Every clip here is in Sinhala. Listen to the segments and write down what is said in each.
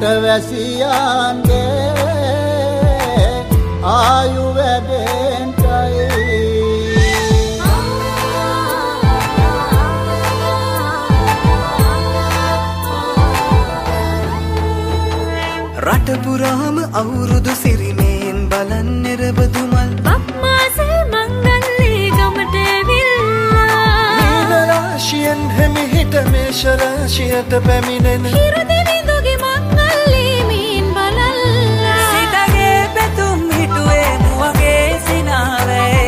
රටවැසියන්ගේ ආයු වැඩෙන්ටයි රට පුරාම අවුරුදු සිරිමේන් බලන්නේ රබදුමල් බක්මාසේ මංගල්ලේ ගමට ඇවිල්ලා මීන රාශියෙන් හැමිහිට මේෂ රාශියට පැමිණෙන හිරු දිවිඳුගේ මංගල්ලේ මීන් බලල්ලා සිතගේ පැතුම් හිටුවේ මුවගේ සිනාවේ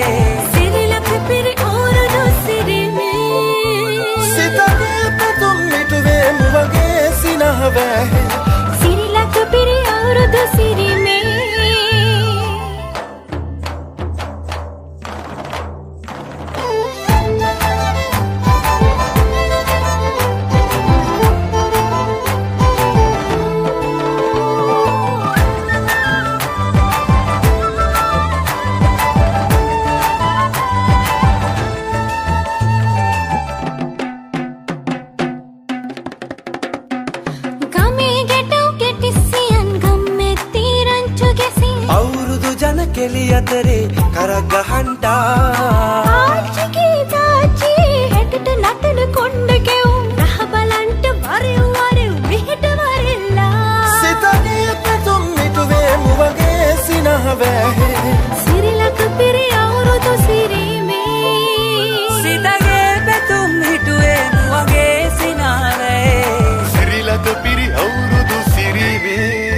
සිරිලක පිරි අවුරුදු සිරිමේ සිතගේ පැතුම් හිටුවේ මුවගේ සිනාවේ සිරිලක පිරි අවුරුදු සිරිමේ කෙලි අතරේ කරක් ගහන්ටා ආච්චිගේ තාච්චි හැටට නටන කොණ්ඩ කෙවුම් රහ බලන්ට වරෙව් වරෙව් මෙහෙට වරෙල්ලා සිතගේ පැතුම් මිටුවේ මුවගේ සිනහවැහේ සිරිලක පිරි අවුරුදු සිරිමේ සිතගේ පැතුම් හිටුවේ මුවගේ සිනාවේ සිරිලක පිරි අවුරුදු සිරිමේ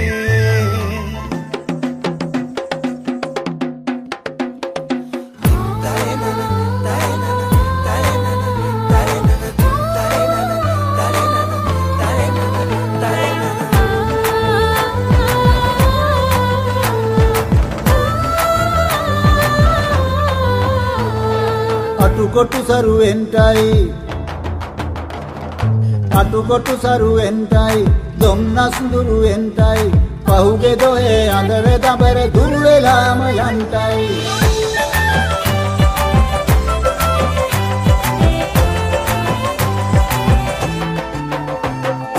අටුකොටු සරුවෙන්ටයි දොම්නස් දුරුවෙන්ටයි පහුගේ දොහේ අඳර දබර දුරු වෙලාම යන්ටයි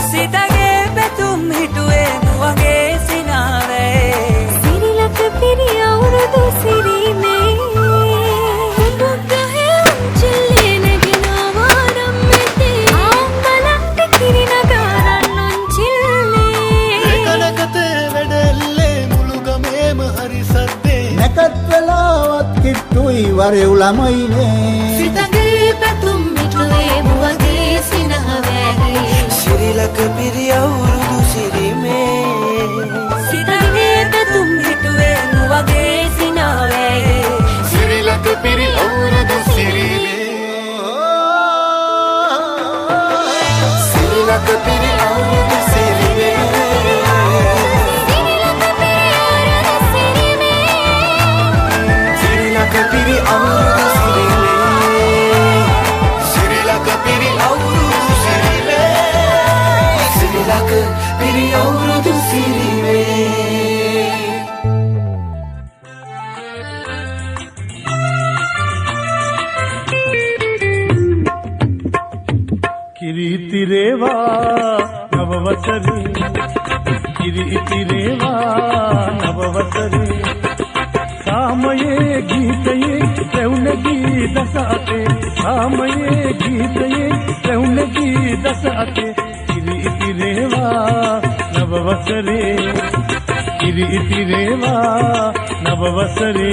සිතගේ පැතුම් හිටුවේ මුවගේ සිනාවේ සිරිලක පිරි අවුරුදු සිරිමේ නැකත්වලාවත් කිට්ටුයි වරෙව් ළමයිනේ සිතගේ පැතුම් මිටුවේ මුවගේ සිනහවැහේ සිරිලක පිරි අවුරුදු සිරිමේ සිතගේ පැතුම් මිටුවේ මුවගේ සිනහවැහේ සිරිලක පිරි අවුරුදු සිරිමේ සිරිලක පිරි අවුරුදු සිරිමේ Piri awurudu sirime Sirilaka piri awurudu sirime Sirilaka piri awurudu sirime කිරිතිරේවා නවවසරේ කිරිතිරේවා නවවසරේ सामये गीतये रौनगी दसाते सामये गीतये रौनगी दसाते किरीतिरेवा नववसरे किरीतिरेवा नववसरे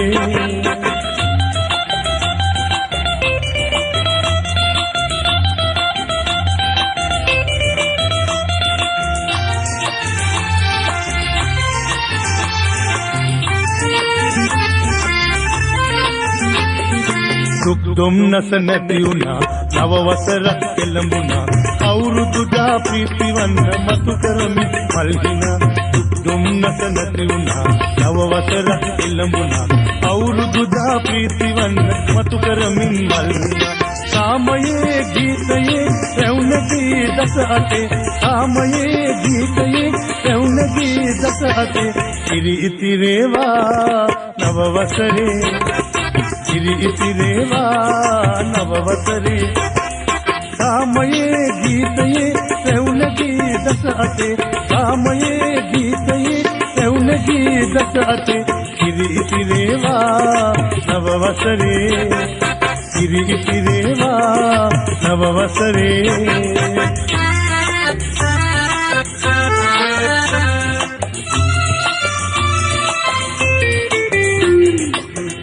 දුක් දුම්නස නැති වුණා නව වසරක් කෙළඹුණා අවුරුදුදා ප්‍රීතිවන්න මතු කරමි මල්හිනා දුක් දුම්නස නැති වුණා නව වසරක් කෙළඹුණා අවුරුදුදා ප්‍රීතිවන්න මතු කරමින් මල්හිනා සාමයේ ගීතයේ රැවුනගේ දස අතේ සාමයේ ගීතයේ රැවුනගේ දස අතේ කිරීතිරේවා නව වසරේ කිරීතිරේවා නවවසරේ සාමයේ ගීතයේ රැවුනගේ දස අතේ සාමයේ දස අතේ කිරි ඉතිරේවා නව වසරේ කිරි ඉතිරේවා නව වසරේ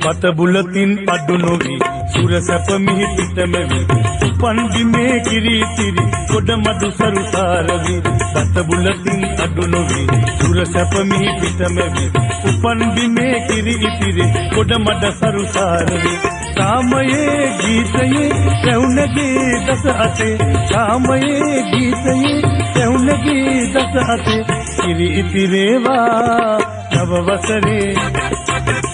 බත බුලතින් අඩු නොවි සුර සැප මිහි පිටමෙවි උපන් බිමේ කිරි ඉතිරි ගොඩ මඩු සරුසාරවි බත බුලතින් අඩු නොවි සුර සැප මිහි පිටමෙවි උපන් බිමේ කිරි ඉතිරි ගොඩ මඩ සරුසාරවි කාමයේ ගීතයේ පැවුනගේ දස අතේ කාමයේ ගීතයේ පැවුනගේ දස අතේ කිරි ඉතිරේවා නව වසරේ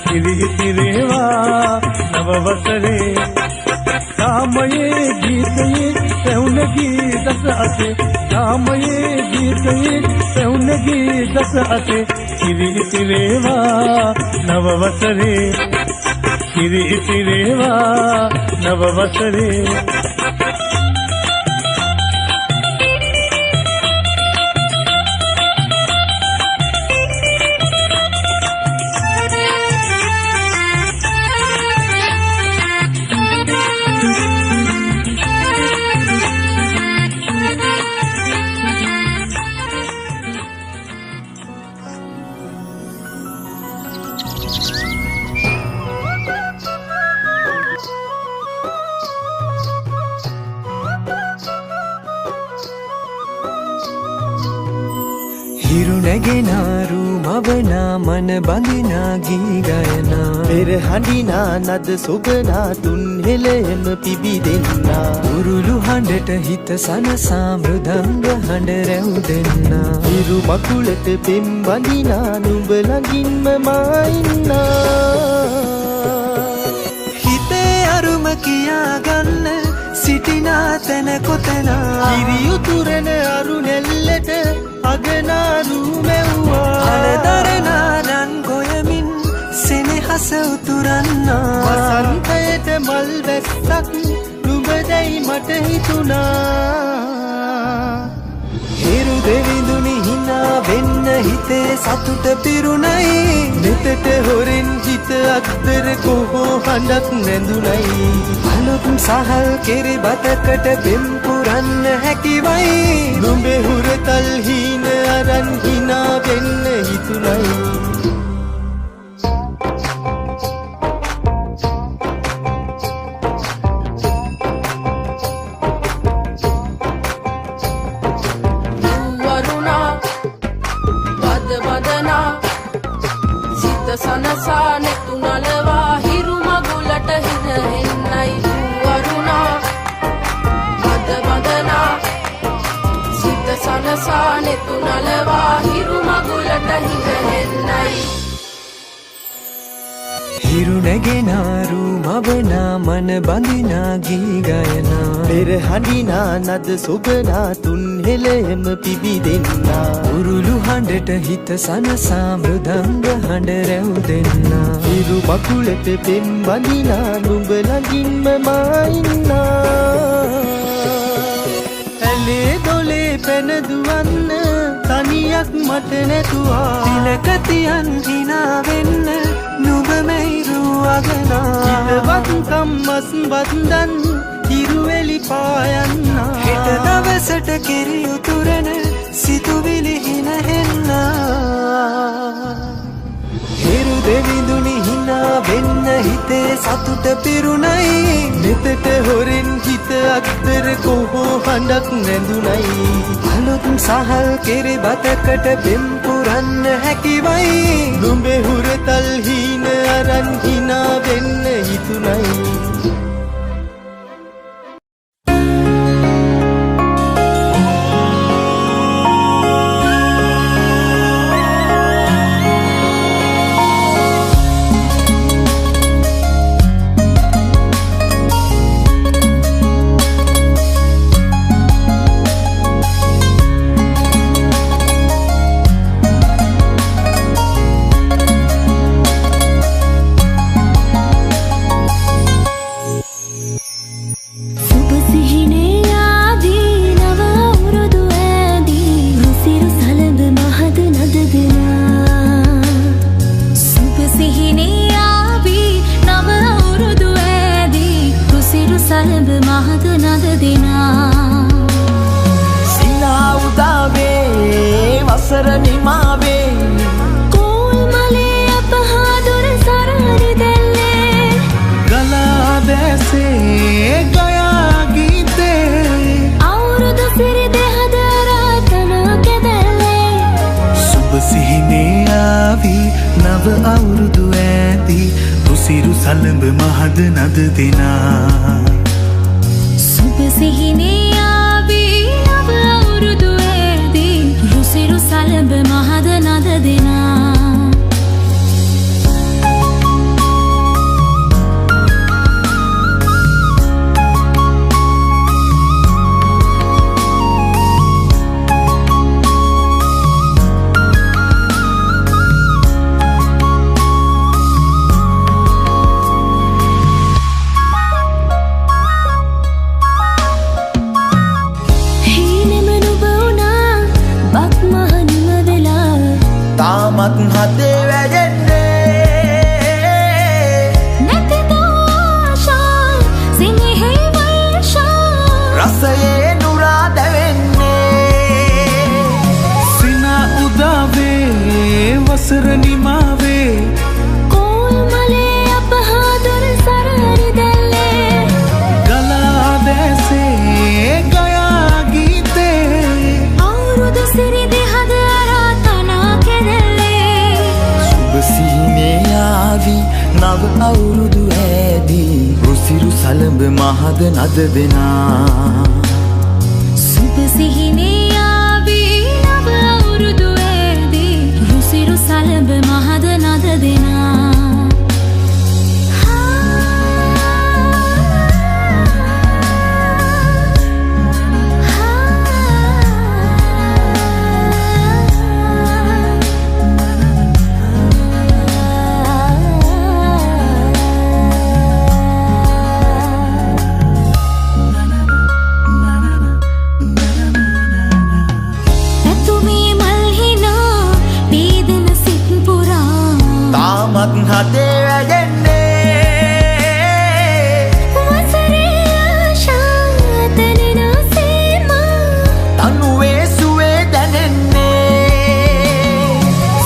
කිරි ඉතිරේවා නව වසරේ කාමයේ ගීතයේ පැවුනගේ දස අතේ කාමයේ ගීතයේ පැවුනගේ දස අතේ කිරි ඉතිරේවා නව වසරේ කිරි ඉතිරේවා නව වසරේ හිරුනැගෙනාරු මවනා මන බඳිනා ගී ගයනා පෙර හඬිනා නද සොබනා තුන් හෙළෙම පිබිදෙන්නා උරුළු හඬට හිත සනසා මෘදංග හඬ රැව් දෙන්නා හිරු මකුලට පෙම් බඳිනා නුඹ ළඟින්ම මා ඉන්නා හිතේ අරුම කියාගන්න සිටිනා තැන කොතනා කිරි උතුරන අරු නෙල්ලට අගනාරු මෙව්වා අලදරනානන් ගොයමින් සෙනෙහස උතුරන්නා වසන්තයට මල් වැස්සක් නුඹදැයි මට හිතුණා හිරු දෙවිඳුනි හිනා වෙන්න හිතේ සතුට පිරුණයි නෙතට හොරෙන් හිත අක්දර කොහෝ හඬක් නැඳුනයි අලුත් සහල් කෙරි බතකට පෙම් පුරන්න හැකිවයි නුඹේ හුරතල් හීන අරන් හිනා වෙන්න හිතුණයි සනසා නෙතු නලවා හිරු මගුලට හින හෙන්නයි වරුණා බද බදනා සිත සනසා නෙතු නලවා හිරු මගුලට හින හෙන්නයි හිරුනැගෙනාරු මවනා මන බඳිනා ගී ගයනා පෙර හඬිනා නද සොබනා තුන් හෙළෙම පිබිදෙන්නා උරුළු හඬට හිත සනසා මෘදංග හඬ රැව් දෙන්නා හිරු මකුලට පෙම් බඳිනා නුඹ ළඟින්ම මා ඉන්නා ඇලේ දොලේ පැන දුවන්න තනියක් මට නැතුවා තිලක තියන් හිනා වෙන්න නුඹ මෙහිරු අගනා හිතවත් කම්මස් බන්දන් හිරුවෙලි පායන්නා හෙට දවසට කිරි උතුරන සිතුවිලි හින හෙන්නා හිරු දෙවිඳුනි හිනා වෙන්න හිතේ සතුට පිරුණයි නෙතට හොරෙන් හිත අක්දර කොහෝ හඬක් නැඳුනයි අලුත් සහල් කෙරි බතකට පෙම් පුරන්න හැකිවයි නුඹේ හුරතල් හීන අරන් හිනා වෙන්න හිතුණයි නව අවුරුදු ඇති රුසිරු සලඹ මහද නද දෙනා සුබ සිහිනේ ආවේ නව අවුරුදු ඇති රුසිරු සලඹ මහද නද දෙනා තාමත් හදේ වැජෙන්නේ නැතිද ආශා සිනහේ වර්ෂා රසයේ නුරා දැවෙන්නේ සිනා උදාවේ වසර නිමාවේ කෝල්මලේ අපහාදර සරහරි දැල්ලේ ගලා දැසේ ගයා ගීතේ අවුරුදු සිරිදි හද නව අවුරුදු ඇදී රුසිරු සලඹ මහද නද දෙනා සුබ සිහිනේ ආවේ නව අවුරුදු ඇදී රුසිරු සලඹ මහද නද දෙනා හදේ වැජෙන්නේ වසරේ ආශා තනනා සීමා තනුවේ සුවේ දැනෙන්නේ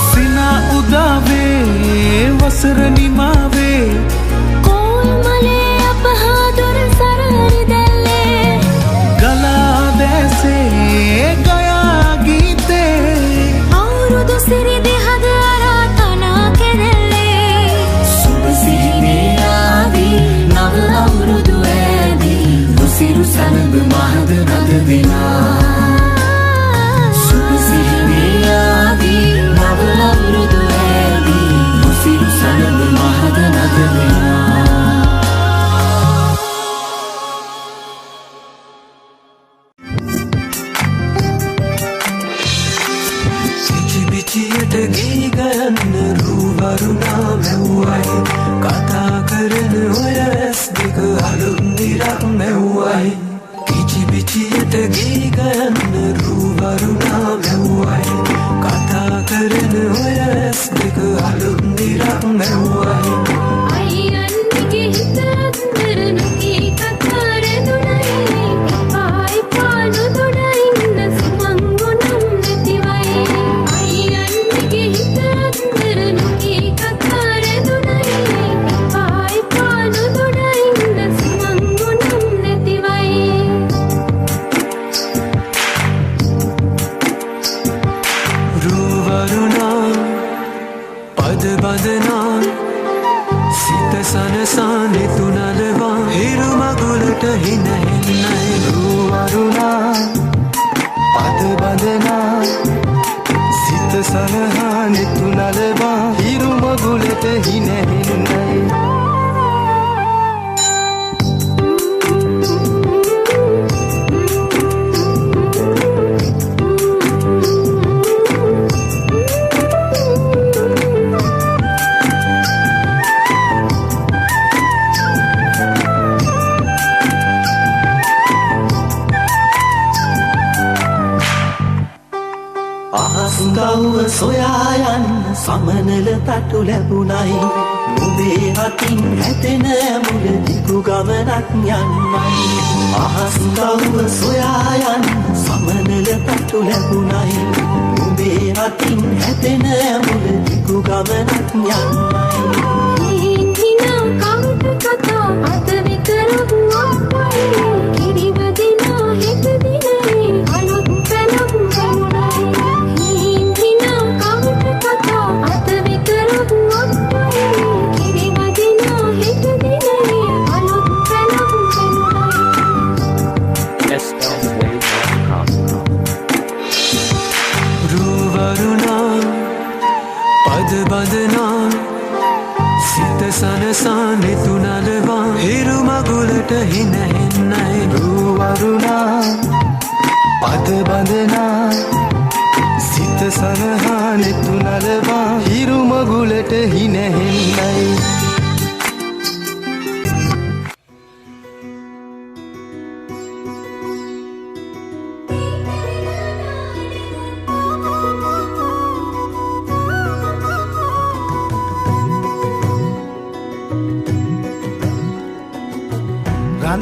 සිනා උදාවේ වසර නිමාවේ කෝල්මලේ අපහාදර සරහරි දැල්ලේ ගලා දැසේ ගයා ගීතේ අවුරුදු සිරිදි හද අරාතනා කෙරෙල්ලේ සුබ සිහිනේ ආවේ නව අවුරුදු ඇදී රුසිරු සලඹ මහද නද දෙනා සුබ සිහිනේ ආවේ නව අවුරුදු ඇදී රුසිරු සලඹ මහද නද දෙනා පිටියට ගී ගන්න රුවරුණා මැව්වයි කතා කරන ඔය ඇස් දෙක අලුත් දිරක් මැව්වයි කිචි පිටියට ගී ගන්න රුවරුණා මැව්වයි කතා කරන ඔය ඇස් දෙක අලුත් දිරක් මැව්වයි අයියන්ගේ හිත අතර නොකී කතා රැඳුණයි පායි පානු දුඩින්න සුමංගුණම් නැතිවයි අයියන්ගේ හිත අතර නොකී කතා රැඳුණයි පායි පානු දුඩින්න සුමංගුණම් නැතිවයි රුවරුණා පද බදනා සිත සනසා නිතුනලවා හිරු මගුලට හින හෙන්නයි රුවරුණා පද බදනා සිත සනහා නිතුනලවා හිරු මගුලට හින හෙන්නයි අහස්ගව්ව සොයා යන්න සමනල තටු ලැබුණයි නුඹේ අතින් හැතෙන මුල දිගු ගමනක් යන්නයි අහස්ගව්ව සොයා යන්න සමනල තටු ලැබුණයි නුඹේ අතින් හැතෙන මුල දිගු ගමනක් යන්නයි හිනා කවුද කතා අත විතරක් වයි කිරිවදිනා හෙට දිනේ අලුත් පැලක් වුණයි හිනා කවුද කතා අත විතරක් බඳනා සිත සනසා නෙතු නලවා හිරු මගුලට හින හෙන්නයි රුවරුණා පද බඳනා සිත සනහා නෙතු නලවා හිරු මගුලට හින හෙන්නයි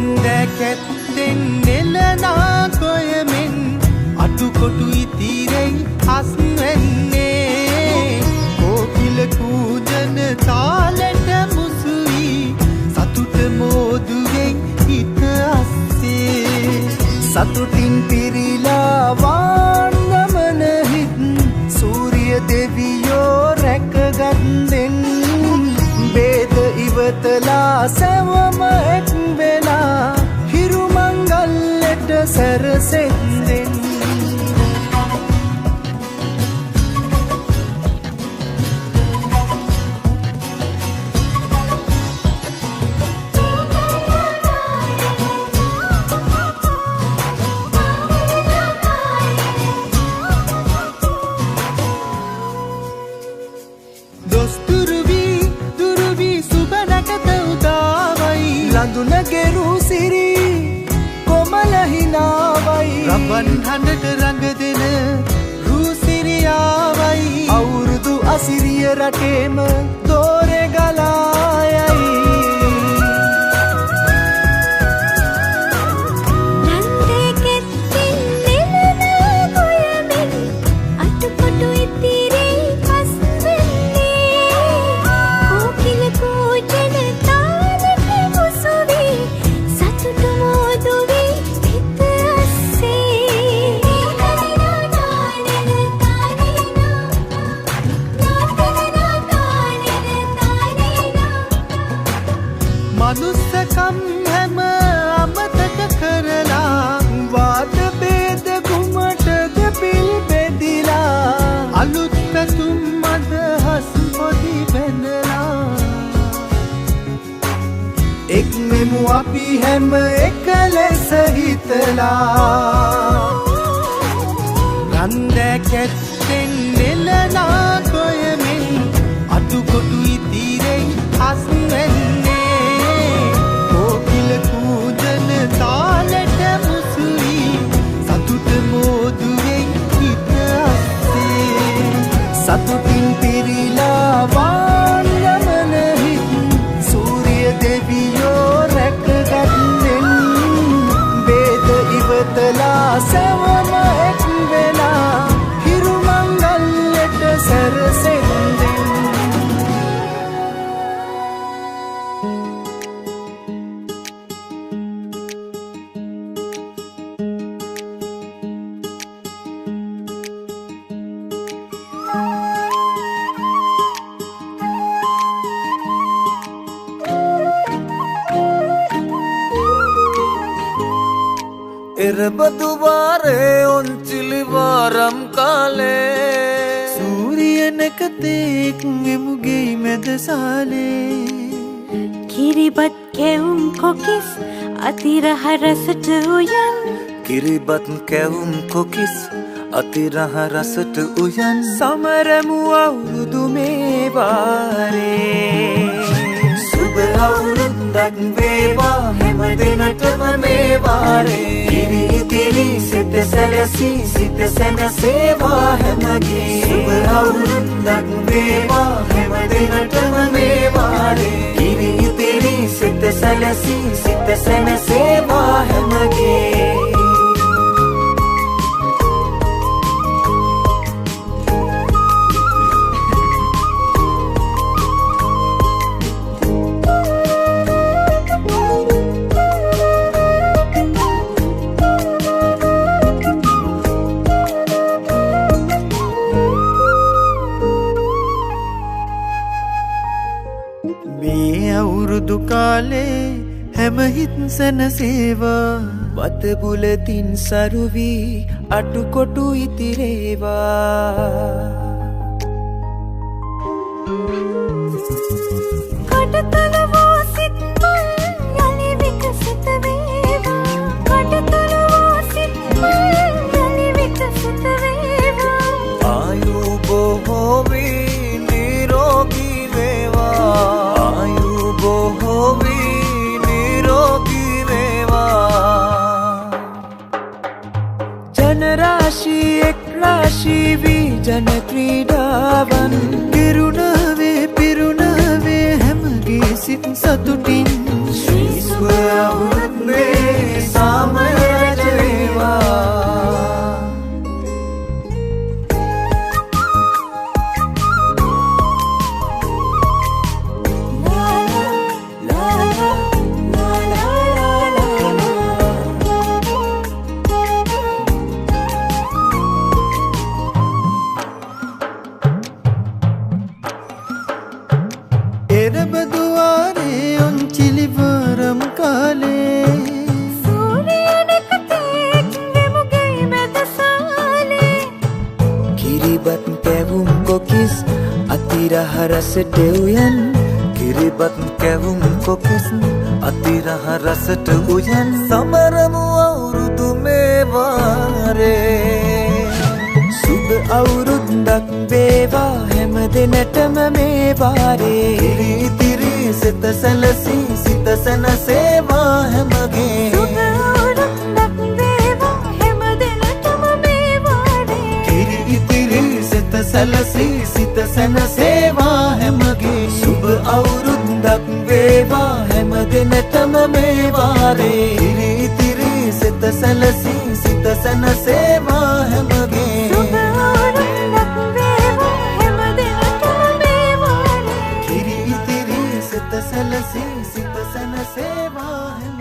රන්දැකැත්තෙන් නෙලනා කොයමෙන් අටුකොටු ඉතිරෙයි අස්වැන්නේ කෝකිල කූජන තාලෙට මුසුවී සතුට මෝදුවෙන් හිත අස්සේ සතුටින් පිරිලා වාන්නමන හිත් සූරිය දෙවියෝ රැකගත්දෙන් බේද ඉවතලා සැවම එක් වෙලා හිරු මංගල්ලට සැරසෙන්දෙන් ලඳුනගෙරු සිරි කොමල හිනාවයි රබන් හඬට රඟ දෙන රූසිරියාවයි අවුරුදු අසිරිය රටේම දෝරෙ ගලායයි මනුස්සකම් හැම අමතක කරලා වාද බේද කුමටද පිල් බෙදිලා අලුත් පැතුම් අදහස් පොඩි බැඳලා එක් මෙමු අපි හැම එක ලෙස හිතලා රන්දැකැත්තෙන් නෙලනා කොයමෙන් අටුකොටු ඉතිරෙයි අස්වැන්නේ කූජන තාලෙට මුසුවී සතුට මෝදුවෙන් හිත අස්සේ සතුටින් පිරිලා වාන්නමන හිත් සූරිය දෙවියෝ රැකගත්දෙන් බේද ඉවතලා සැවම එක් වෙලා හිරු මංගල්ලට සැරසෙන්දෙන් එරබදුවාරේ ඔන්චිලිවාරම් කාලේ සූරියනකතෙක් එමුගෙයි මැදසාලේ කිරිබත් කෙවුම් කොකිස් අතිරහ රසට උයන් කිරිබත් කැවුම් කොකිස් අතිරහ රසට උයන් සමරමු අවුරුදු මේ වාරේ සුබ අවුරුද්දක් වේවා හැම දිනටම මේ වාරේ කිරි ඉතිරි සිත සැලසී සිත සැනසේවා හැමගේ සුබ අවුරුද්දක් වේවා හැම දිනටම මේ වාරේ කිරි ඉතිරි සිත සැලසී සිත සැනසේවා හැමගේ අවුරුදු කාලේ හැම හිත් සැනසේවා වත බුලතින් සරුවී අටුකොටු ඉතිරේවා ජන ක්‍රීඩාවන් පිරුණවේ පිරුණවේ හැමගේ සිත් සතුටින් ශ්‍රී සුවවුත්නේ සාමය රජවේවා රසට උයන් කිරිබත් කැවුම් කොකිස් අතිරහ රසට උයන් සමරමු අවුරුදු මේ වාරේ සුබ අවුරුද්දක් වේවා හැම දිනටම මේ වාරේ ඉතිරි සිත සැලසී සිත සැනසේවා හැමගේ සුබ අවුරුද්දක් වේවා හැම දිනටම මේ වාරේ ඉතිරි සිත සැලසී සිත සැනසේවා හැමගේ සුබ අවුරුද්දක් වේවා හැම දිනටම මේ වාරේ ඉතිරි සිත සැලසී සිත සැනසේවා හැමගේ සුබ අවුරුද්දක් වේවා හැම දිනටම මේ වාරේ ඉතිරි සිත සැලසී සිත සැනසේවා හැමගේ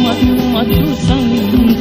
මතු මතු සංගීත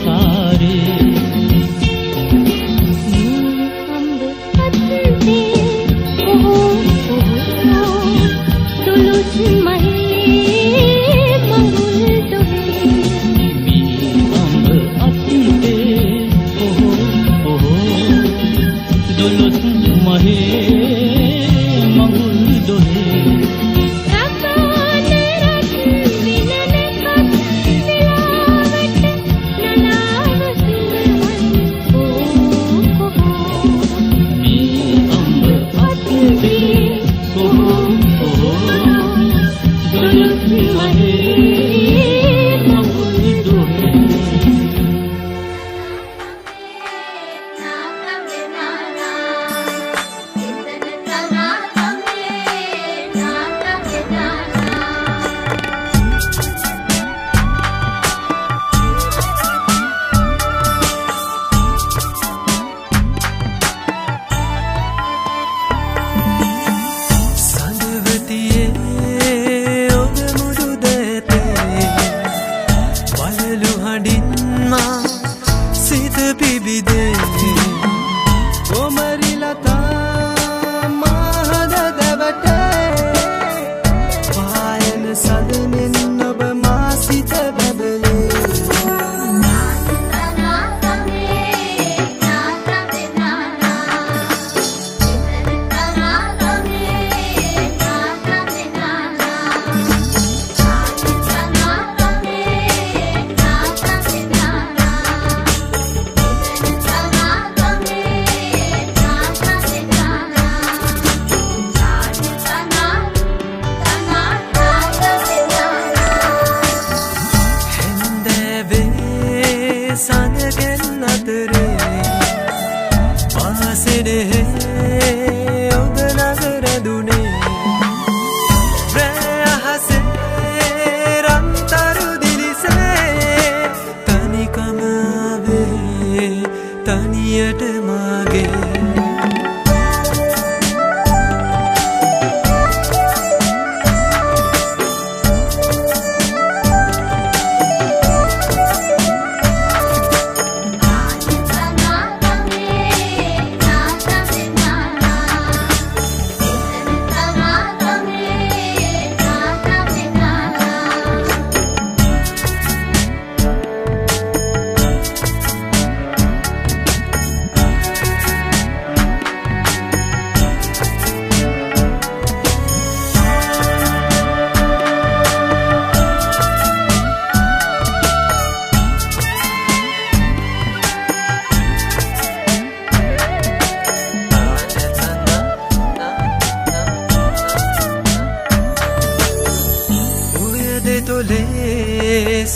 පිබිදේ කොමරිලතා මහද දැවටේ පායන සදනෙන් ඔබ මා සිත බබලේ තනියට මාගේ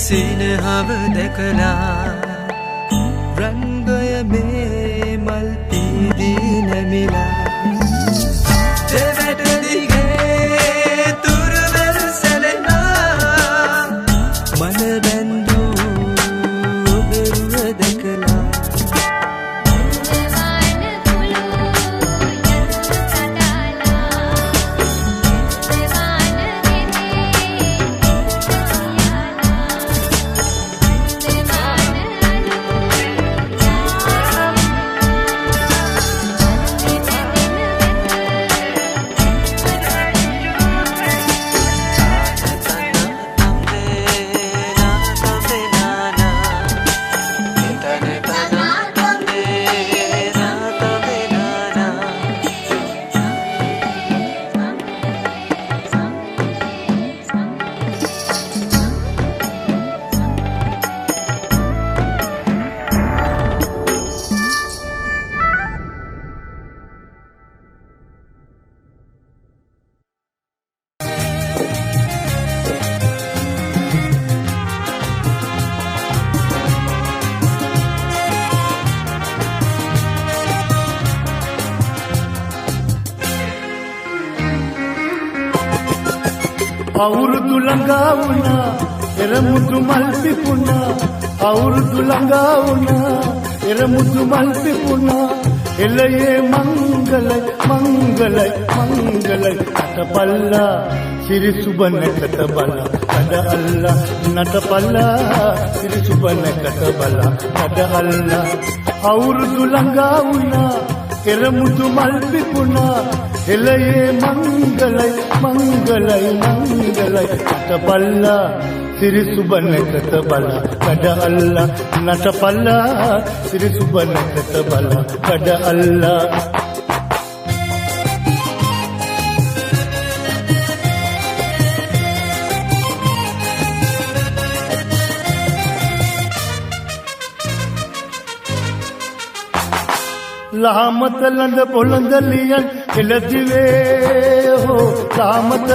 සිනහව දැකලා රංගය මේ මල් පීදී නැමිලා දෙවැට දිගේ තුරවැල් සැලෙනා මන බැන්දූ ඔබරුව දැකලා අවුරුදු ළඟා වුණා එරමුදු මල් පිපුණා අවුරුදු ළඟා වුණා එරමුදු මල් පිපුණා එළයේ මංගලයි මංගලයි මංගලයි අතපල්ලා සිරි සුබ නැකත බල අද අල්ලා නටපල්ලා සිරි සුබ නැකත බල අද අල්ලා අවුරුදු ළඟා වුණා එරමුදු මල් පිපුණා එළයේ මංගලයි මංගලයි මංගලයි අතපල්ලා සිරි සුබ නැකත බල කඩ අල්ලා නටපල්ලා සිරි සුබ නැකත බල කඩ අල්ලා ලාමත ළඳ පොළඳ ලියන් එළදිවේ හෝ ලාමත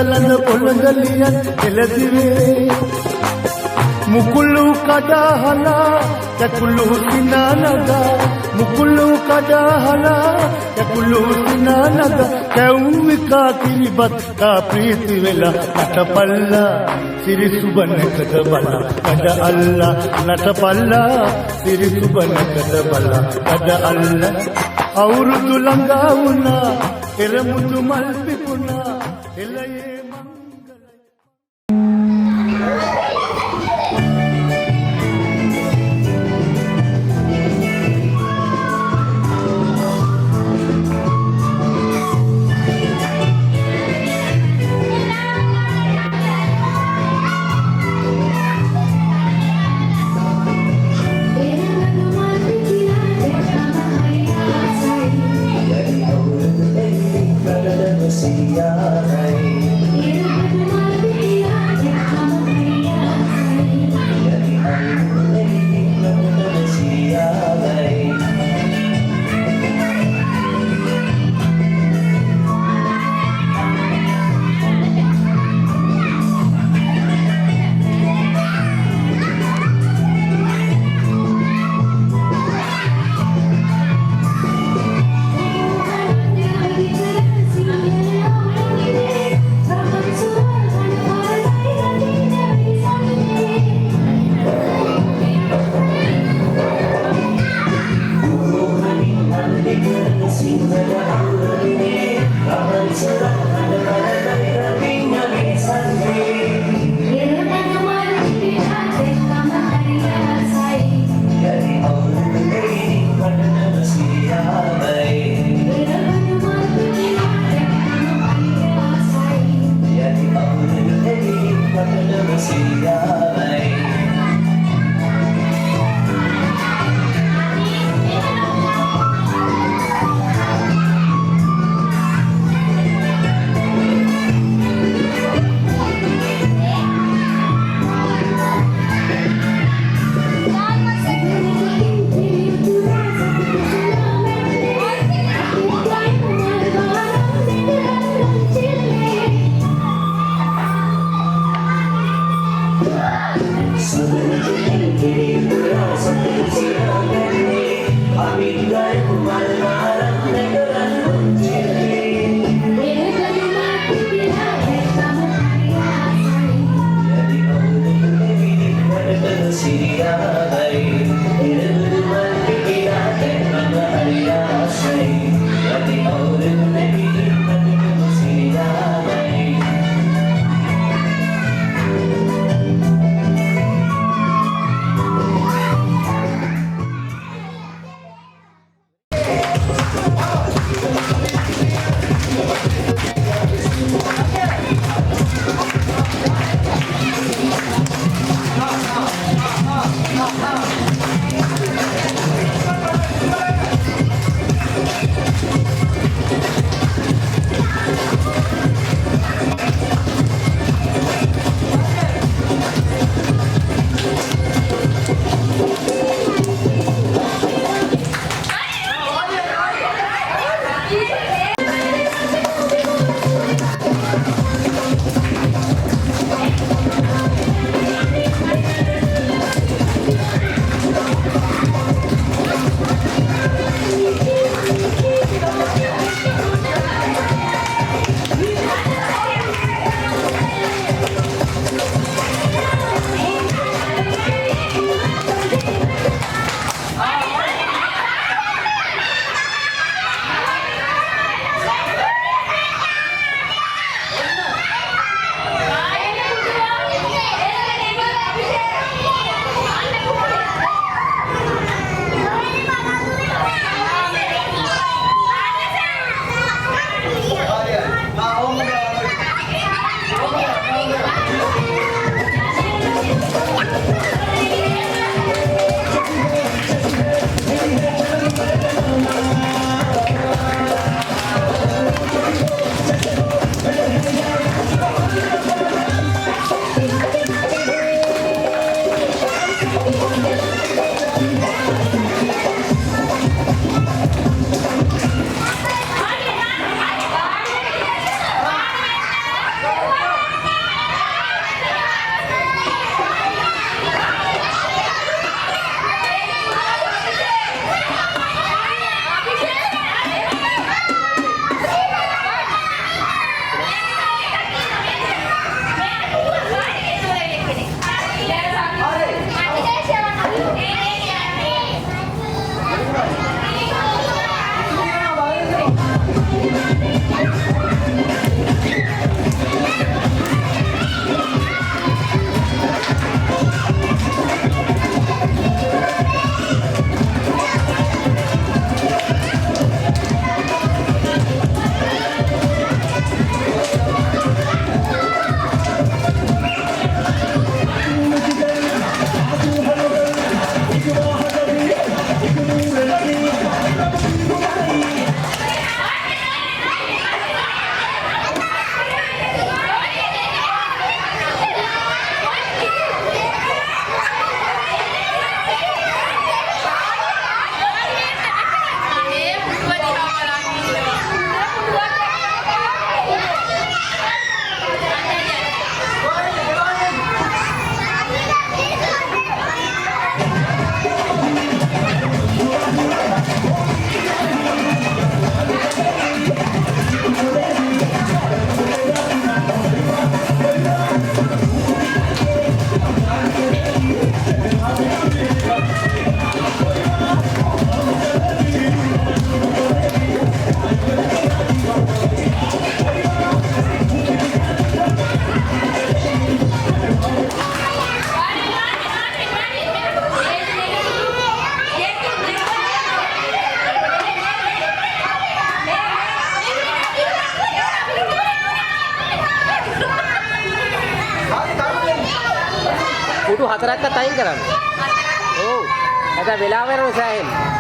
ළඳ පොළඳ ලියන් එළදිවේ මුකුළු කඩහලා යකුළු සිනානගා මුකුළු කඩහලා යකුළු සිනානගා කැවුමිකා කිරිබත් කා ප්‍රීති වෙලා නටපල්ලා සිරි සුබ නැකත බල කඩ අල්ලා නටපල්ලා සිරි සුබ නැකත බල කඩ අල්ලා අවුරුදු ළඟා වුණා එරමුදු මල් පිපුණා එළයේ පුටු හතරක්වත් අයින් කරන්න. ඔව්. නැත්නම් වෙලාව වෙනව සෑහෙන්න.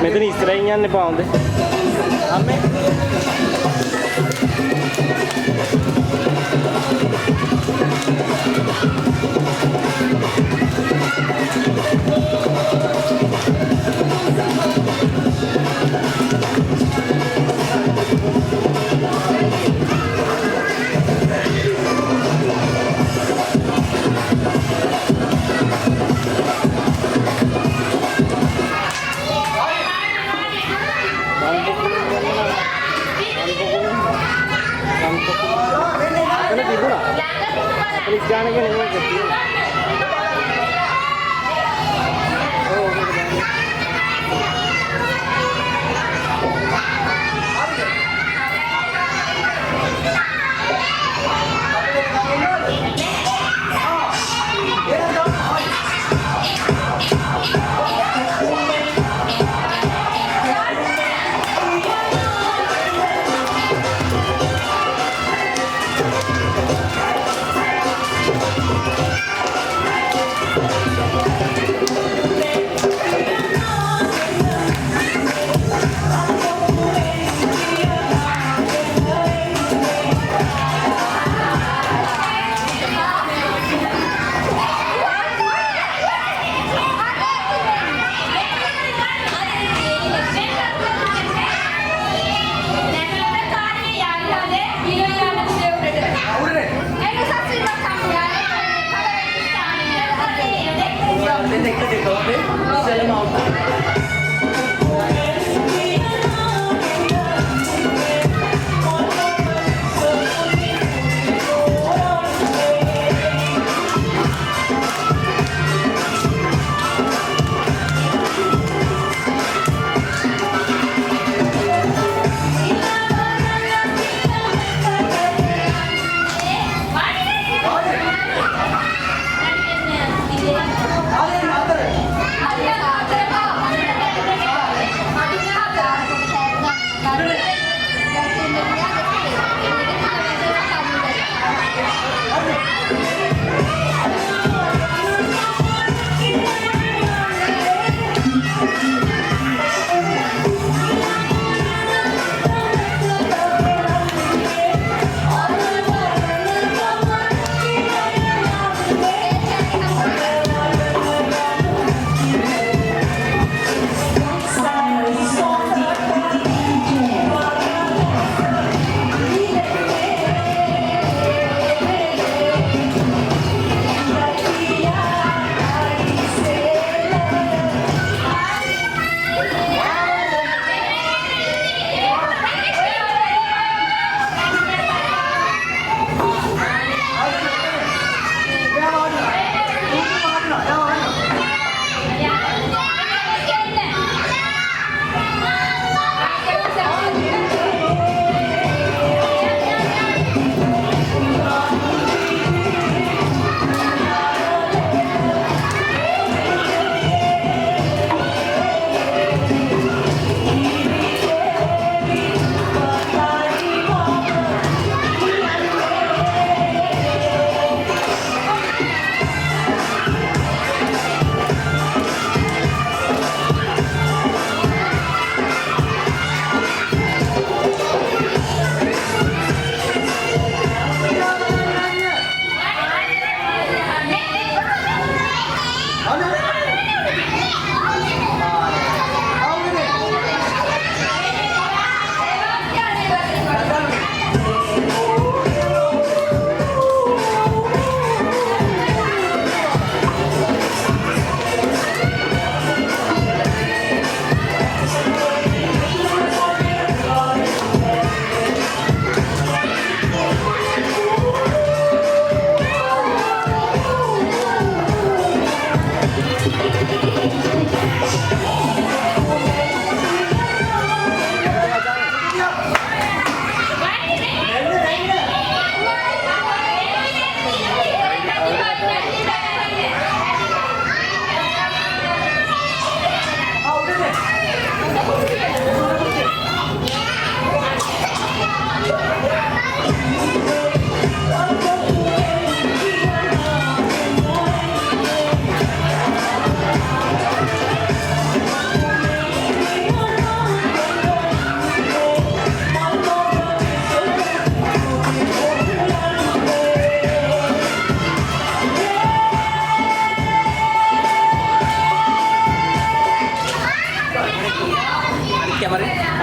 මෙතන ඉස්සරහින් යන්න එපා හොඳේ. අම්මේ.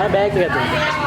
අර බෑග් එක ඇතුලේ.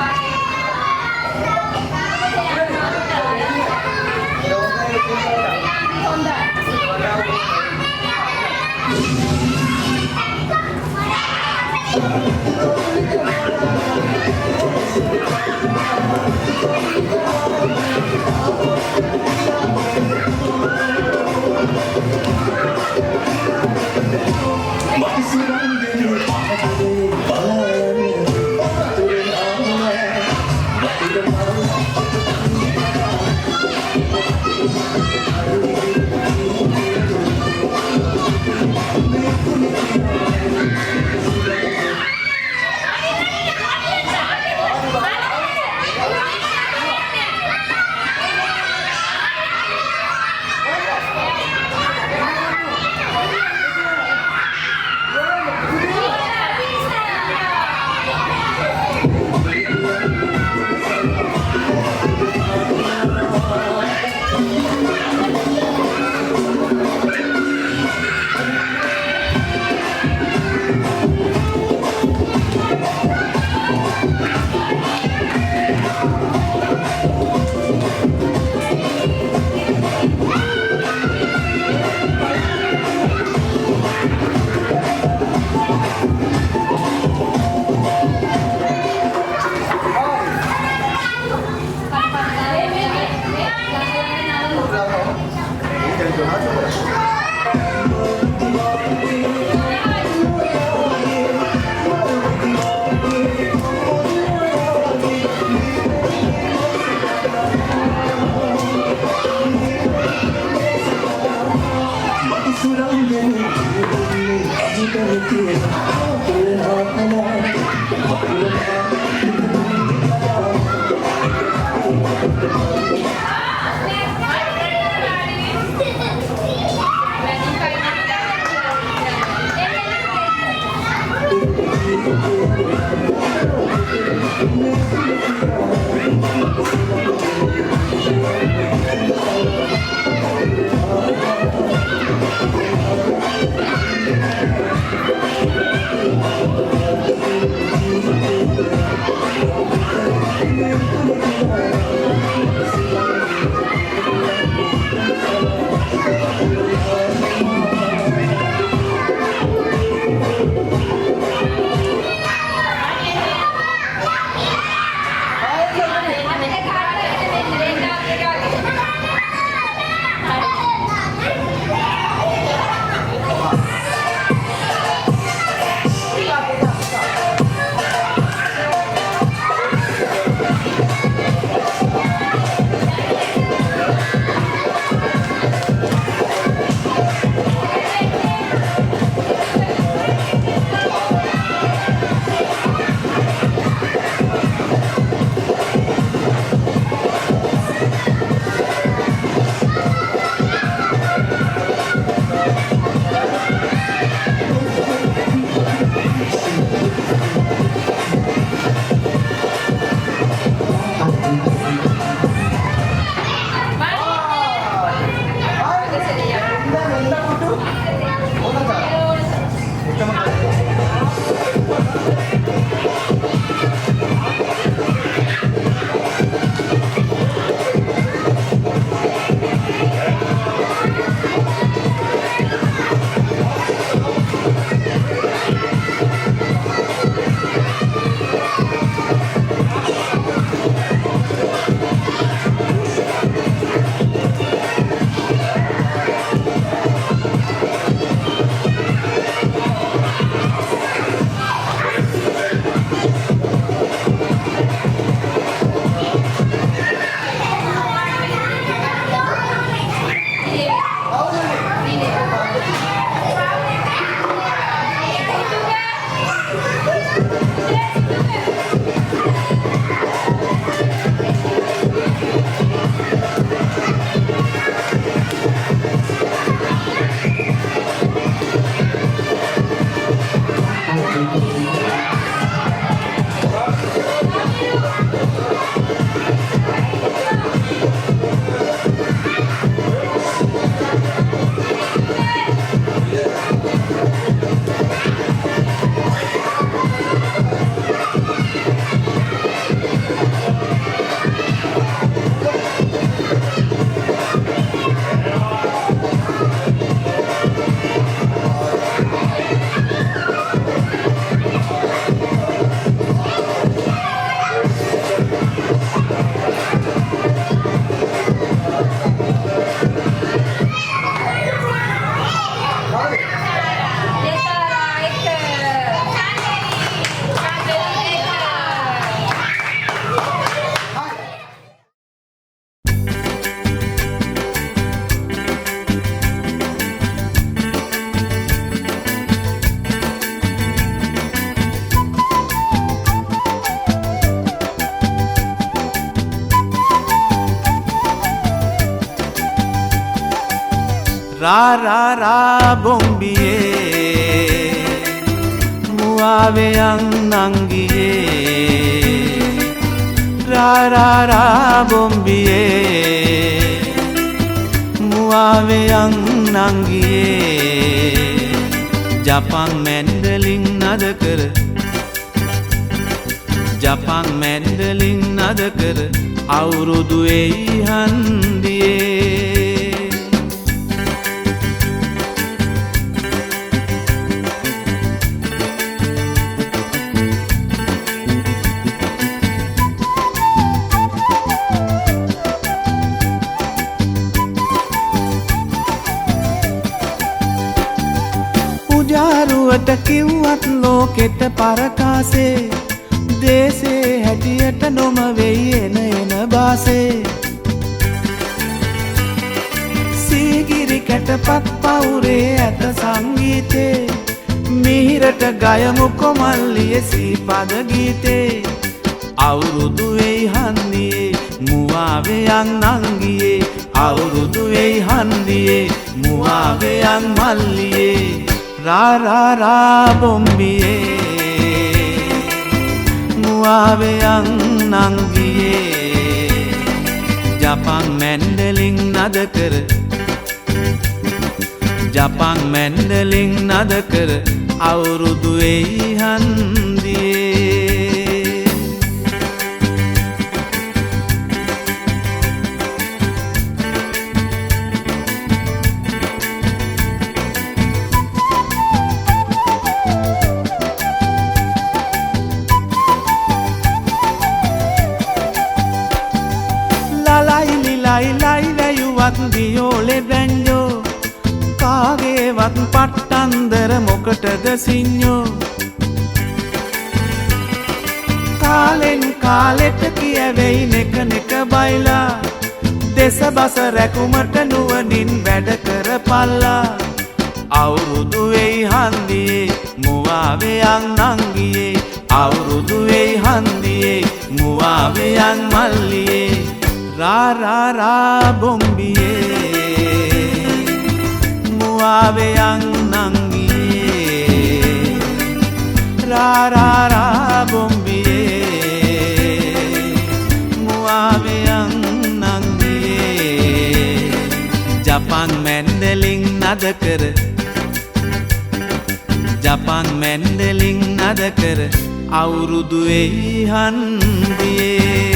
रा रा रा bombiye muave ang nangiye ra ra ra bombiye muave ang nangiye Japan mandolin nada kar Japan mandolin nada kar අවුරුදු එයි හන්දියේ පුජාරුවට කිව්වත් ලෝකෙට පරකාසේ දේසේ හැටියට නොම වෙයි එන බාසේ සීගිරි කැටපත් පවුරේ ඇත සංගීතේ මිහිරට ගයමු කොමල්ලිය සීපද ගීතේ අවුරුදු වෙයි හන්දියේ මුවාවෙයන් නංගියේ අවුරුදු වෙයි හන්දියේ මුවාවෙයන් මල්ලියේ रा रा रा bombiye muave ang nangiye Japan mandolin nada kar Japan mandolin nada kar අවුරුදු එයි හන්දියේ ලයිලයිලයිලයුවත් වියෝලෙ බැන්ජෝ කාගේවත් පට්ටන්දර මොකටද සිං්ඥෝ කාලෙන් කාලෙට කියවෙයි නෙක නෙක බයිලා දෙස බස රැකුමට නුවනින් වැඩ කර පල්ලා අවුරුදු වෙයි හන්දියේ මුවාවෙයන් නංගියේ අවුරුදු වෙයි හන්දියේ මුවාවෙයන් මල්ලියේ रा रा रा bombiye muave ang nangiye ra ra ra bombiye muave ang nangiye Japan mandolin nada kar Japan mandolin nada kar අවුරුදු එයි හන්දියේ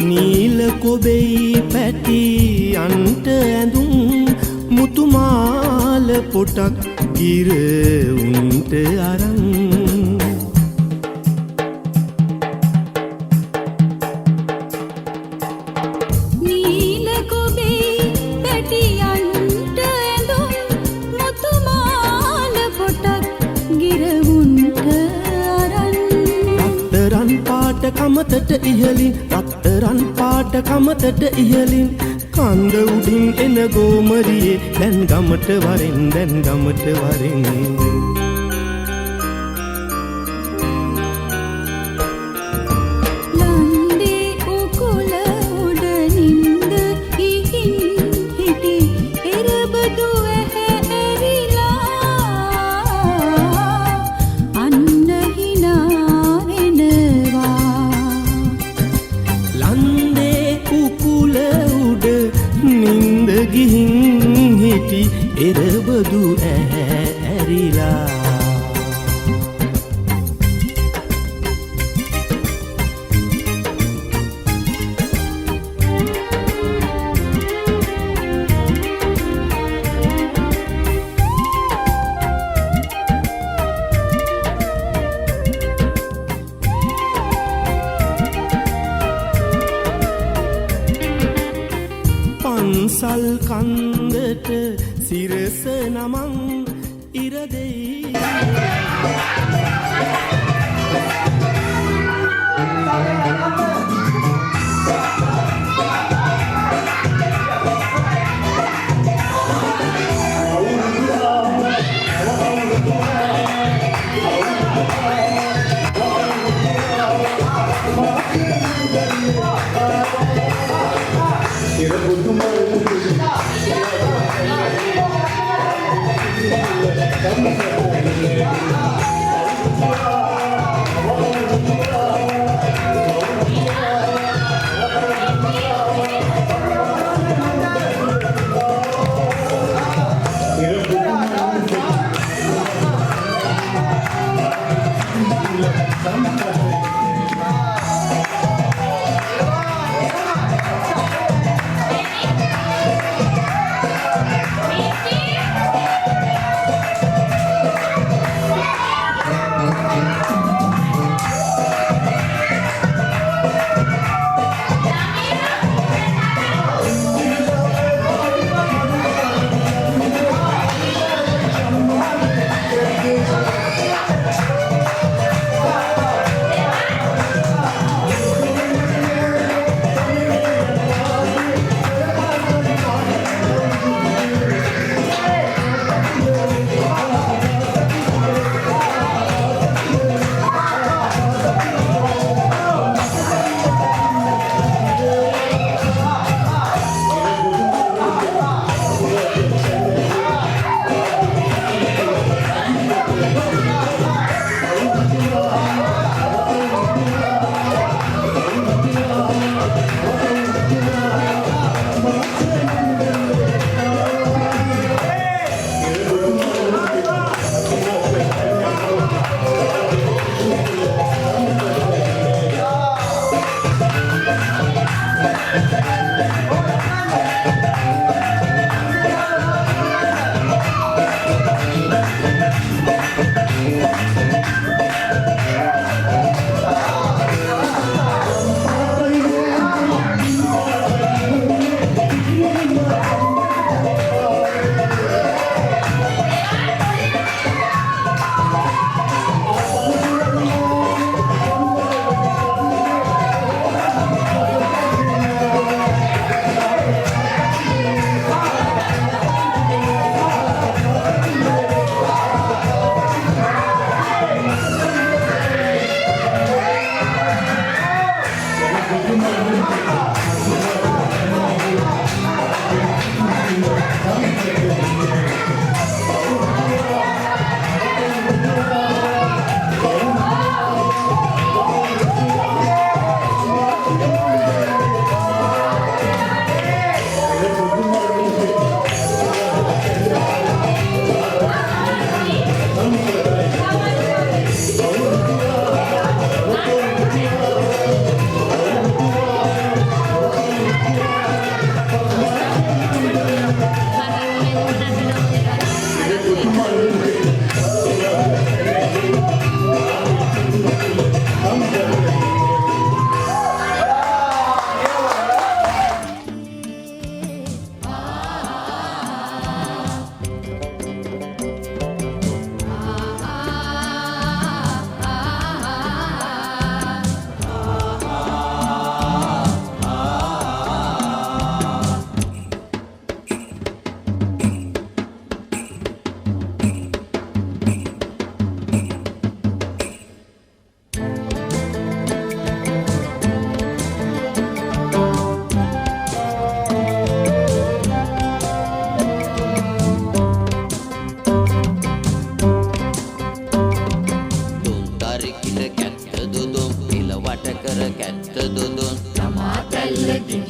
නීල කොබෙයි පැටි අන්ට ඇඳුම් මුතුමාල පොටක් ගිර උන්ට අරන් නීල කොබෙයි පැටි අන්ට ඇඳුම් මුතුමාල පොටක් ගිර උන්ට කමතට ඉහලින් රත්තරන් පාට කමතට ඉහලින් කන්ද උඩින් එන ගෝමරියේ දැන් ගමට වරෙන් දැන් ගමට වරෙන් එරබදු ඇරිලා පන්සල් කන්දට සිරස නමං ඉරදෙයි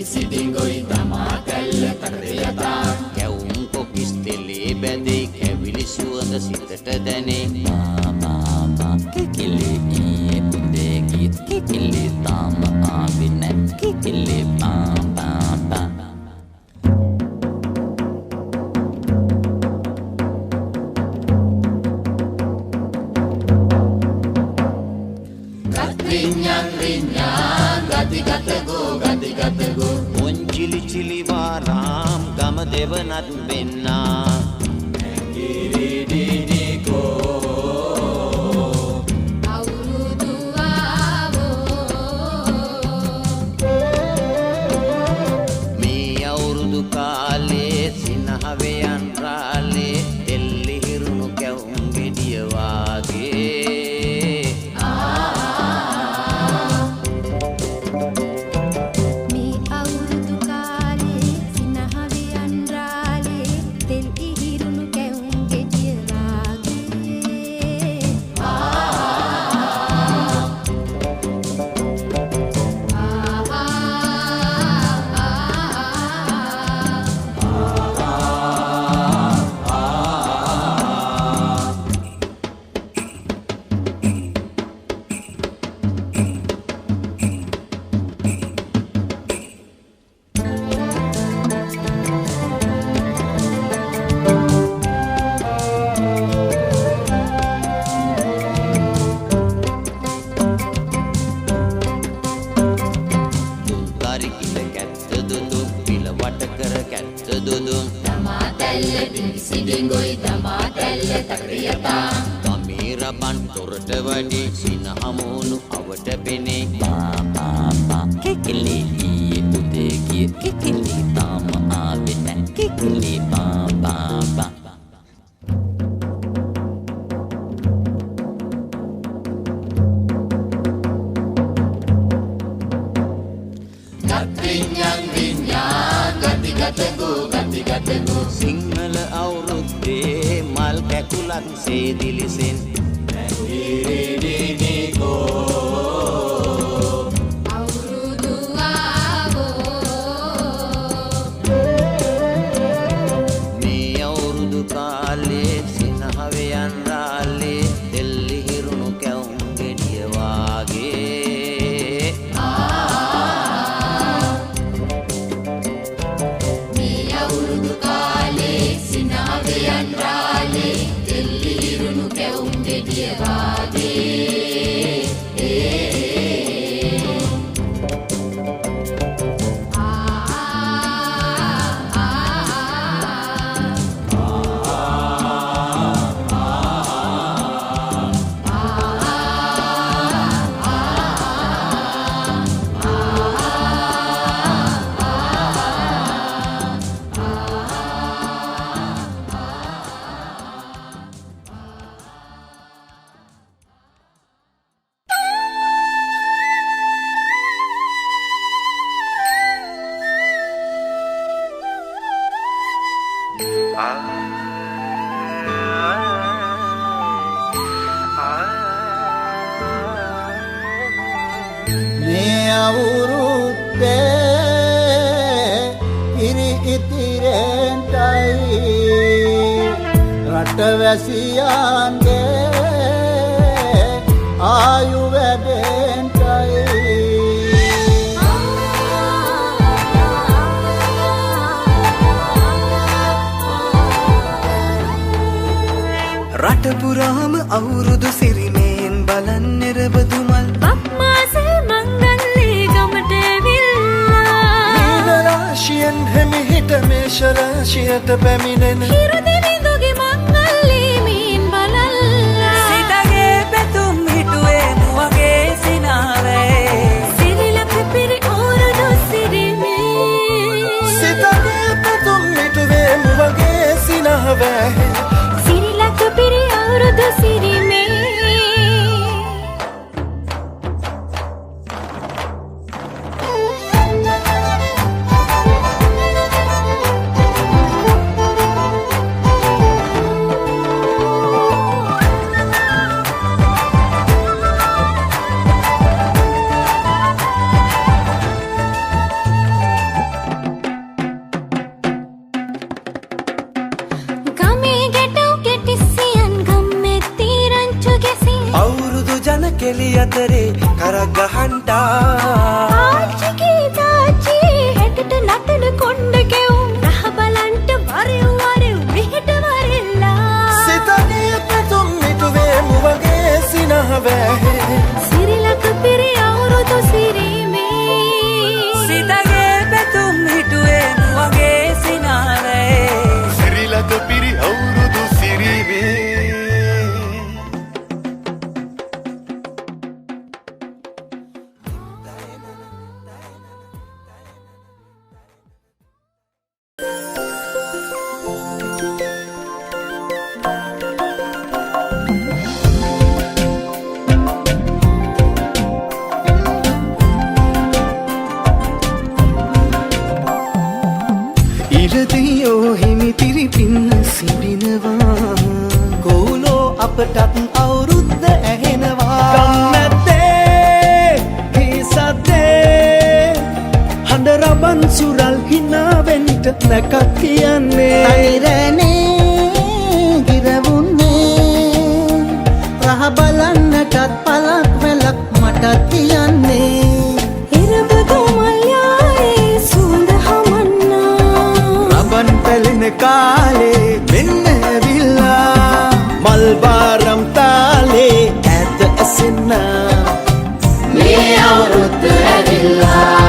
පිසිදිගොයි තමා තැල්ල තකරයතා කැවුම් කොකිස් තෙලේ බැඳේ කැවිලි සුවඳ සිතට දැනේ බාබා කිකිලි ඊයේ පුදේ ගිය කිකිලි තාම ආවේ නැ කිකිලි බාබා Chili chili varam gam devanat benna Giri di di ko අවුරුදු ආවෝ me awurudu kale sinahaveyan rale delli hirunu kawum gediya wage Sinhala awurudde mal kakulat se dilisen Giri di di ko අවුරුදු ආවෝ me awurudu kale sinahaveyan rale delli hirunu kawum gediya wage රටවැසියන්ගේ ආයු වැඩෙන්ටයි රට පුරාම අවුරුදු සිරිමෙන් බලන් නිරබදුමල් බක්මාසේ මංගල්ලේ ගමට ඇවිල්ලා මීන රාශියෙන් හැමිහිට මේෂ රාශියට පැමිණෙන හිරුදිවිදුගේ මංගල්ලේ මීන් බලල්ලා සිතගේ පැතුම් හිටුවේ නුවගේ සිනාවේ සිරිලක පිරි අවුරුදු සිරිමේ සිතගේ පැතුම් හිටුවේ මුවගේ සිනාවේ සිරිලක පිරි අවුරුදු සිරිමේ එලි අතරේ කරක් ගහන්ටා ආච්චිගේ තාච්චි හැටට නටන කොණ්ඩ කෙවුම් රහ බලන්ට වරෙව් වරෙව් මෙහෙට වරෙල්ලා සිතගේ පැතුම් මිටුවේ මුවගේ සිනහ වැහේ සිරිලක පිරි අවුරුදු සිරීමේ සිතගේ පැතුම් හිටුවේ මුවගේ සිනාවේ සිරිලක පිරි අවුරුදු සිරීමේ ඉරදියෝ හිමිතිරි පින්න සිටිනවා කෝලෝ අපටත් අවුරුද්ද ඇහෙනවා ගම්මැත්තේ හිසද්දේ හඬ රබන් සුරල් හිනාවෙන්ට නැකත් කියන්නේ අයිරනේ ගිරවුන්නේ රහ බලන්නටත් පලක් වෙලක් මටත් කියන්නේ ඉරබදු මල්යායේ සුවඳ හමන්නා රබන් පැලෙන කාලේ මෙන්න ඇවිල්ලා මල් බාරම් තාලේ ඇත ඇසෙන්නා මේ අවුරුද්ද ඇවිල්ලා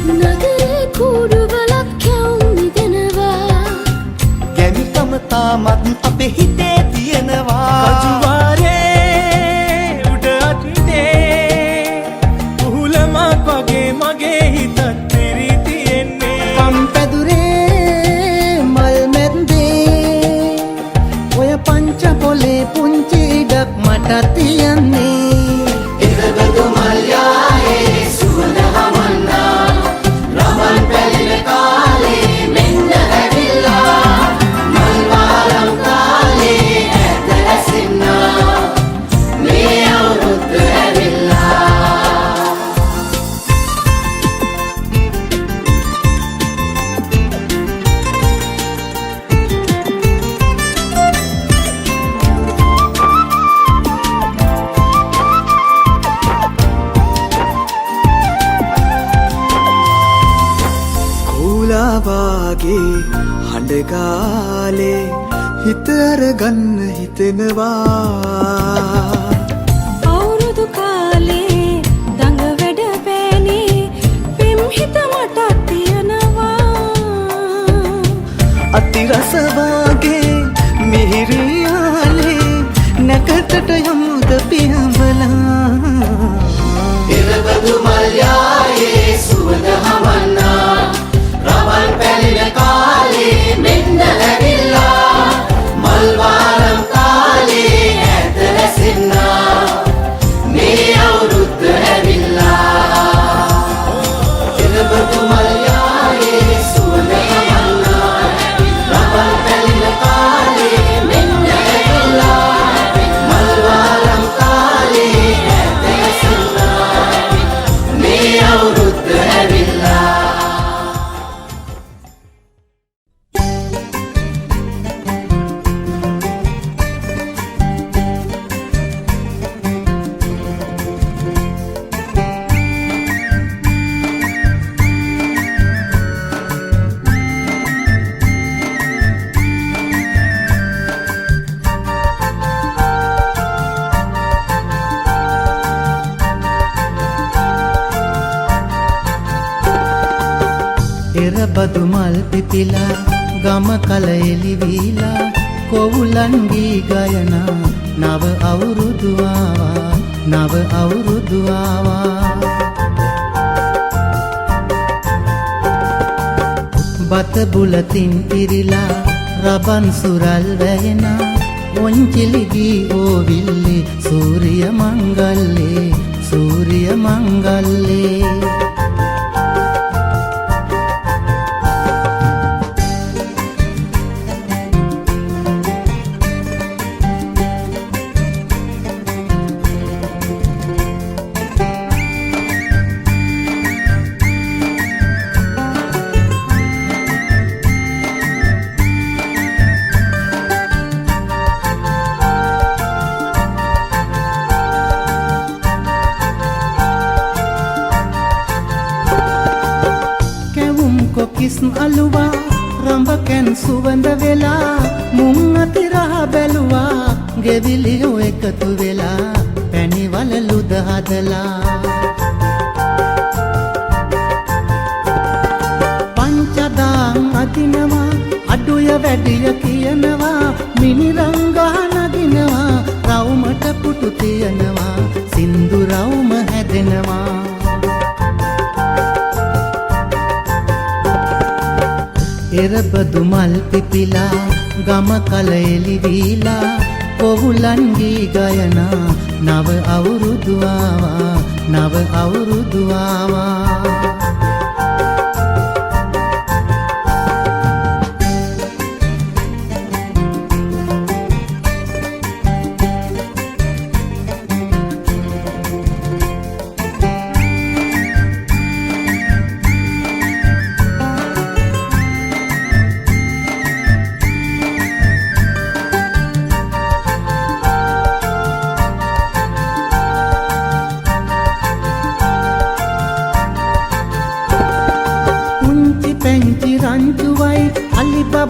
නගරේ කූඩුවලක් කැවුම් මිදෙනවා ගැමිකම තාමත් අපේ හිතේ තියෙනවා කජුවාරේ උඩ අත්තේ උහුලමක් වගේ මගේ හිතත් පිරි තියෙන්නේ පම්පැදුරේ මල් මැද්දේ ඔය පංච පොලේ පුංචි ඉඩක් මට තියන්නේ ඉරබදු මල්යායේ සුවඳ හමන්නා රමන් පැලින කාලේ මෙන්න ඇවිල්ලා මල් වාරම් කාලේ ඇත ඇසින්නා මේ අවුරුද්ද ඇවිල්ලා කුලාවාගේ හඬගාලේ හිත අරගන්න හිතෙනවා අවුරුදු කාලේ දඟ වැඩ පෑනේ පෙම් හිත මට තියෙනවා අතිරසවාගේ මිහිරියාලේ නැකතට යමුද පියඹලා ඉරබදු මල්යායේ සුවඳ හමන්නා රමන් පැලින කාලේ මෙන්න ඇවිල්ලා මල් වාරම් කාලේ ඇත ඇසින්නා මේ අවුරුද්ද ඇවිල්ලා ඉරබදු මල්යායේ සුවඳ හමන්නා රමන් පැලින කාලේ මෙන්න ඇවිල්ලා මල් වාරම් කාලේ ඇත ඇසින්නා මේ අවුරුද්ද ඇවිල්ලා එරබදු මල් පිපිලා ගම කල එලිවීලා කොවුලන් ගී ගයනා නව අවුරුදු ආවා නව අවුරුදු ආවා බත බුලතින් පිරිලා රබන් සුරල් වැයෙනා ඔංචිලිගී ඕවිල්ලේ සූරිය මංගල්ලේ කිස් අලුවා රඹකැන් සුවඳ වෙලා මුං අතිරහ බැලුවා ගෙවිලියෝ එකතු වෙලා පැණිවල ලුද හදලා පංචදාම් අදිනවා අඩුය වැඩිය කියනවා මිනිරංගහ නදිනවා රවුමට පුටු තියනවා සින්දු රවුම හැදෙනවා එරබදු මල් පිපිලා ගම කල එලිවීලා කොහුලන්ගේ ගයනා නව අවුරුදු ආවා නව අවුරුදු ආවා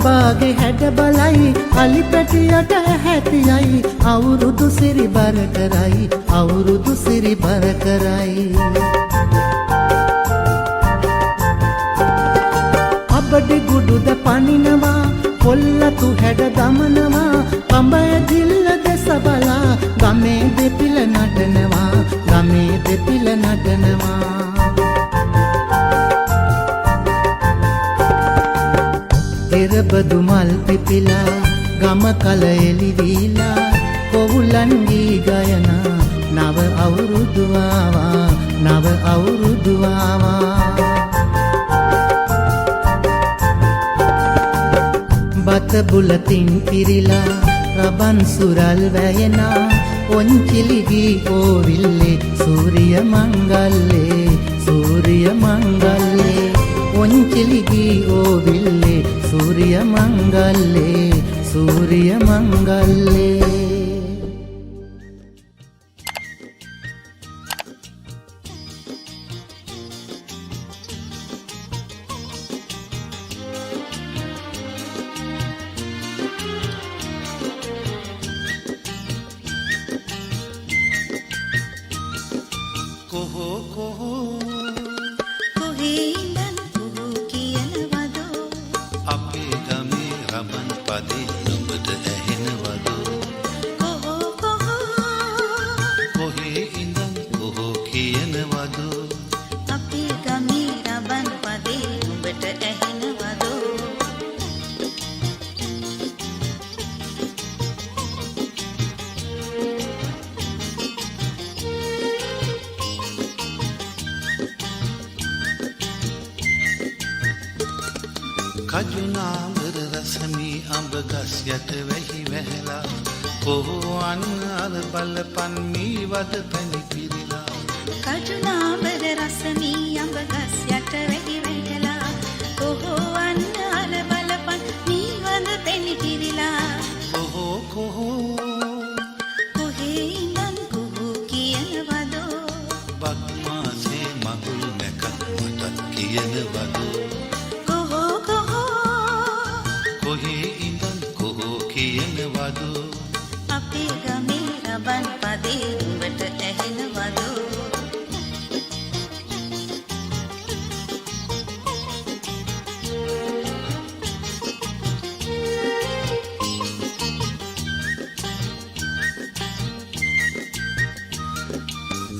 බාගේ හැඩ බලයි අලි පැටියට හැතියයි අවුරුදු සිරි බර කරයි අවුරුදු සිරි බර කරයි අබඩි ගුඩුද පනිනවා කොල්ලතු හැඩ දමනවා කඹය දිල්ල දෙස බලා ගමේ දෙපිල නටනවා ගමේ දෙපිල නටනවා එරබදු මල් පිපිලා ගම කල එලිවීලා කොහුලන්ගේ ගයනා නව අවුරුදු ආවා නව අවුරුදු ආවා බත බුලතින් පිරිලා රබන් සුරල් වැයෙනා ඔන්චිලිගී ඕවිල්ලේ සූරිය මංගල්ලේ සූරිය මංගල්ලේ ඔන්චිලිගී ඕවිල්ලේ සූරිය මංගල්ලේ සූරිය මංගල්ලේ කජුනාවර රසමී අඹ ගස් යට වැහි වැහැලා කොහොන් අර බලපන් මී වද පැණි පිරිලා කජුනාවර රසමී අඹ ගස් යට වැහි වැහැලා කොහොන් අර බලපන් මී වද පැණි පිරිලා කොහෝ කොහේ ඉඳන් කොහෝ කියනවදෝ බක්මාසේ මගුල් නැකත් මටත් කියනවදෝ කොහේ ඉඳන් කොහෝ කියනවදෝ අපේ ගමේ රබන් පදේ උඹට ඇහෙනවදෝ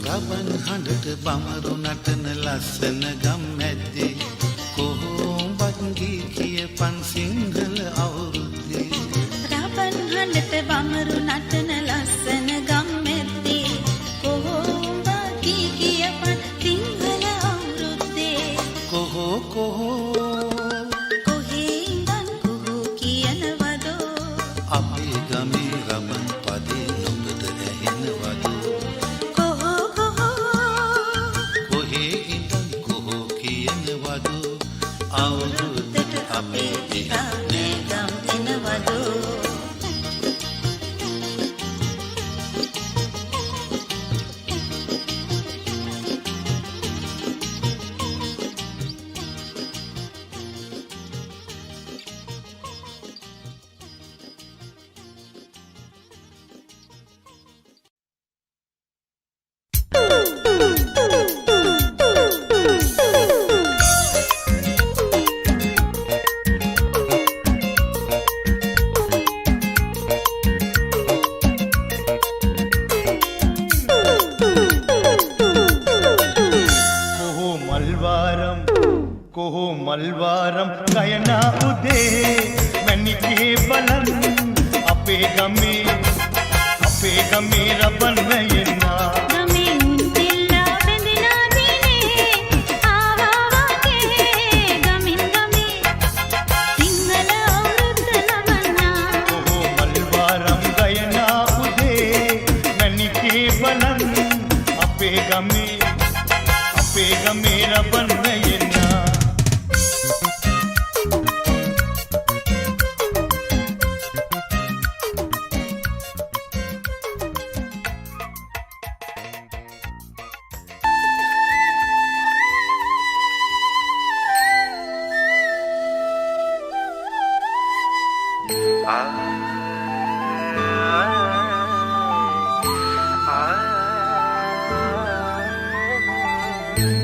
රබන් හඬට බමරු නටන ලස්සන ගම් මැද්දේ කොහොඹත් ගී කියපන් සිංහල අවුරුද්දේ රබන් හඬට බමරු නටන ලස්සන ගම් මැද්දේ කොහොඹ කී කියපන් සිංහල අවුරුද්දේ කොහේ ඉඳන් කොහෝ කියනවදෝ අපේ ගමේ රබන් පදේ නුඹට ඇහෙනවදෝ කොහේ ඉඳන් කොහෝ කියනවදෝ අවුරුද්දට අපේ දිහා නෑගම් එනවදෝ කොහොමල්වාරම් ගයනා උදේ මැණිකේ බලන් අපේ ගමේ රබන් වැයෙනා ගමේ උන් දෙල්ලා බැඳලා දිනේ ආවා වගේ ගමින් ගමේ සිංහල අවුරුද්ද ලබන්නා කොහොමල්වාරම් ගයනා උදේ මැණිකේ බලන් අපේ ගමේ රබන් වැයෙනා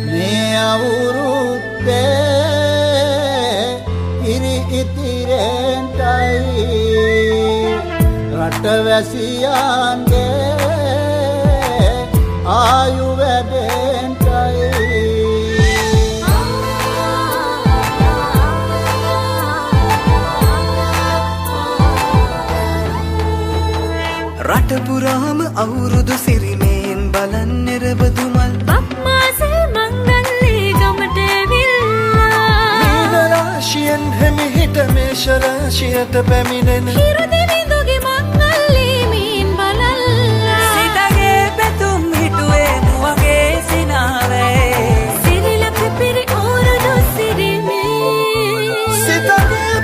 මේ අවුරුද්දේ ඉරි ඉතිරෙන්ටයි රටවැසියන්ගේ ආයු වැඩෙන්ටයි රට පුරාම අවුරුදු සිරිමේන් බලන් නිරබදුමල් බක්මාසේ මංගල්ලේ ගමට ඇවිල්ලා මීනරාශියෙන් හෙමිහිට මේෂ රාශියට පැමිණෙන හිරුදිවිදුගේ මංගල්ලේ මීන් බලල්ලා සිතගේ පැතුම් හිටුවේ නුවගේ සිනාවේ සිරිලක පිරි ඕරදු සිරිමේ සිතගේ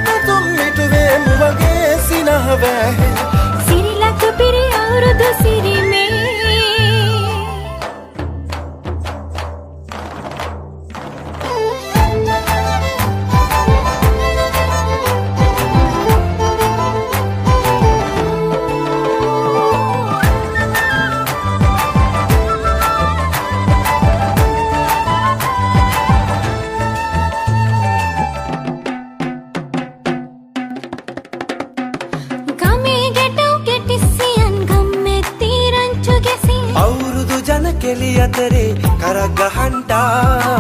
පැතුම් මිටුවේ මුවගේ සිනහවැහෙ සිරිලක පිරි අවුරුදු සිරිමේ ගමේ ගැටව් කෙටිසියන් ගම්මෙත්ති රංචු ගැසී අවුරුදු ජන කෙලි අතරේ කරක් ගහන්ටා